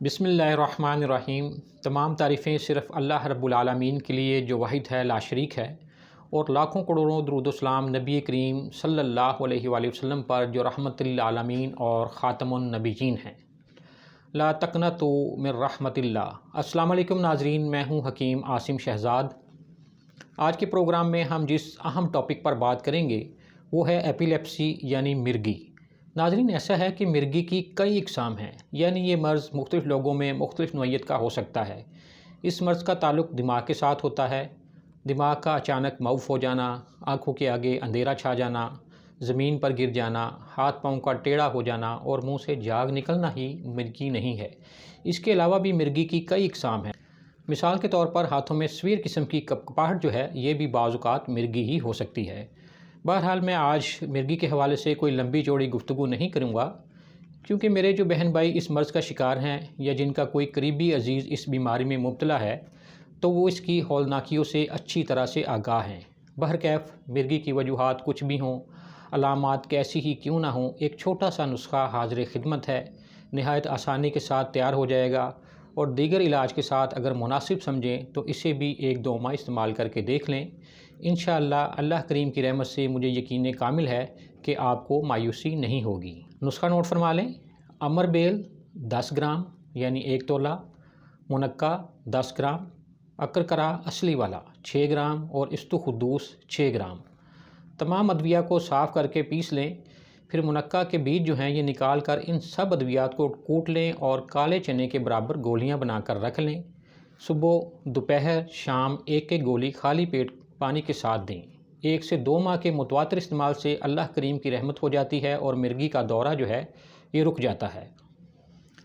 بسم اللہ الرحمن الرحیم۔ تمام تعریفیں صرف اللہ رب العالمین کے لیے جو واحد ہے، لا شریک ہے، اور لاکھوں کروڑوں درود و سلام نبی کریم صلی اللہ علیہ وآلہ وسلم پر جو رحمت للعالمین اور خاتم النبیین ہیں۔ لا تقنطوا من رحمت اللہ۔ السلام علیکم ناظرین، میں ہوں حکیم عاصم شہزاد۔ آج کے پروگرام میں ہم جس اہم ٹاپک پر بات کریں گے وہ ہے ایپیلیپسی یعنی مرگی۔ ناظرین، ایسا ہے کہ مرگی کی کئی اقسام ہیں، یعنی یہ مرض مختلف لوگوں میں مختلف نوعیت کا ہو سکتا ہے۔ اس مرض کا تعلق دماغ کے ساتھ ہوتا ہے۔ دماغ کا اچانک معوف ہو جانا، آنکھوں کے آگے اندھیرا چھا جانا، زمین پر گر جانا، ہاتھ پاؤں کا ٹیڑھا ہو جانا اور منہ سے جھاگ نکلنا ہی مرگی نہیں ہے۔ اس کے علاوہ بھی مرگی کی کئی اقسام ہیں۔ مثال کے طور پر ہاتھوں میں سویر قسم کی کپکپاہٹ جو ہے، یہ بھی بعض اوقات مرگی ہی ہو سکتی ہے۔ بہرحال میں آج مرگی کے حوالے سے کوئی لمبی چوڑی گفتگو نہیں کروں گا، کیونکہ میرے جو بہن بھائی اس مرض کا شکار ہیں یا جن کا کوئی قریبی عزیز اس بیماری میں مبتلا ہے تو وہ اس کی ہولناکیوں سے اچھی طرح سے آگاہ ہیں۔ بہرکیف مرگی کی وجوہات کچھ بھی ہوں، علامات کیسی ہی کیوں نہ ہوں، ایک چھوٹا سا نسخہ حاضر خدمت ہے، نہایت آسانی کے ساتھ تیار ہو جائے گا، اور دیگر علاج کے ساتھ اگر مناسب سمجھیں تو اسے بھی ایک دو ماہ استعمال کر کے دیکھ لیں۔ انشاءاللہ اللہ کریم کی رحمت سے مجھے یقین کامل ہے کہ آپ کو مایوسی نہیں ہوگی۔ نسخہ نوٹ فرما لیں۔ امر بیل 10 گرام یعنی 1 تولہ، منقع 10 گرام، اکرکرا اصلی والا 6 گرام اور استوخدوس 6 گرام۔ تمام ادویہ کو صاف کر کے پیس لیں، پھر منقع کے بیج جو ہیں یہ نکال کر ان سب ادویات کو کوٹ لیں اور کالے چنے کے برابر گولیاں بنا کر رکھ لیں۔ صبح، دوپہر، شام ایک ایک گولی خالی پیٹ پانی کے ساتھ دیں۔ 1 سے 2 ماہ کے متواتر استعمال سے اللہ کریم کی رحمت ہو جاتی ہے اور مرگی کا دورہ جو ہے یہ رک جاتا ہے۔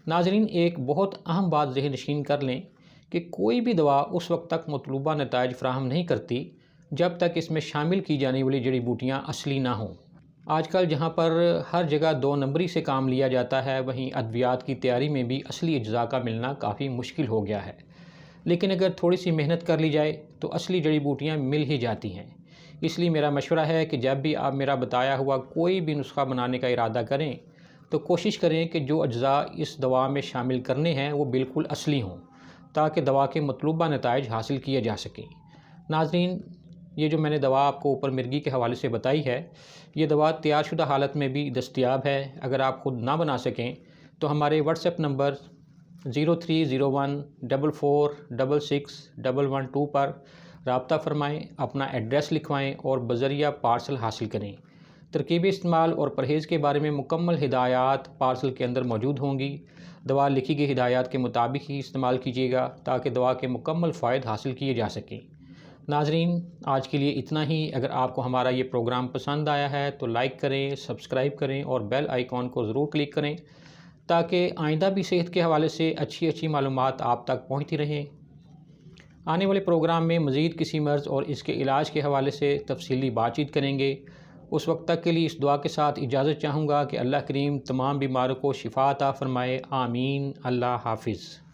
ناظرین، ایک بہت اہم بات ذہن نشین کر لیں کہ کوئی بھی دوا اس وقت تک مطلوبہ نتائج فراہم نہیں کرتی جب تک اس میں شامل کی جانے والی جڑی بوٹیاں اصلی نہ ہوں۔ آج کل جہاں پر ہر جگہ 2 نمبری سے کام لیا جاتا ہے، وہیں ادویات کی تیاری میں بھی اصلی اجزاء کا ملنا کافی مشکل ہو گیا ہے، لیکن اگر تھوڑی سی محنت کر لی جائے تو اصلی جڑی بوٹیاں مل ہی جاتی ہیں۔ اس لیے میرا مشورہ ہے کہ جب بھی آپ میرا بتایا ہوا کوئی بھی نسخہ بنانے کا ارادہ کریں تو کوشش کریں کہ جو اجزاء اس دوا میں شامل کرنے ہیں وہ بالکل اصلی ہوں، تاکہ دوا کے مطلوبہ نتائج حاصل کیے جا سکیں۔ ناظرین، یہ جو میں نے دوا آپ کو اوپر مرگی کے حوالے سے بتائی ہے، یہ دوا تیار شدہ حالت میں بھی دستیاب ہے۔ اگر آپ خود نہ بنا سکیں تو ہمارے واٹس ایپ نمبر 030144666112 پر رابطہ فرمائیں، اپنا ایڈریس لکھوائیں اور بذریعہ پارسل حاصل کریں۔ ترکیب استعمال اور پرہیز کے بارے میں مکمل ہدایات پارسل کے اندر موجود ہوں گی۔ دوا لکھی گئی ہدایات کے مطابق ہی استعمال کیجیے گا تاکہ دوا کے مکمل فوائد حاصل کیے جا سکیں۔ ناظرین، آج کے لیے اتنا ہی۔ اگر آپ کو ہمارا یہ پروگرام پسند آیا ہے تو لائک کریں، سبسکرائب کریں اور بیل آئیکن کو ضرور کلک کریں تاکہ آئندہ بھی صحت کے حوالے سے اچھی معلومات آپ تک پہنچتی رہیں۔ آنے والے پروگرام میں مزید کسی مرض اور اس کے علاج کے حوالے سے تفصیلی بات چیت کریں گے۔ اس وقت تک کے لیے اس دعا کے ساتھ اجازت چاہوں گا کہ اللہ کریم تمام بیماروں کو شفا عطا فرمائے۔ آمین۔ اللہ حافظ۔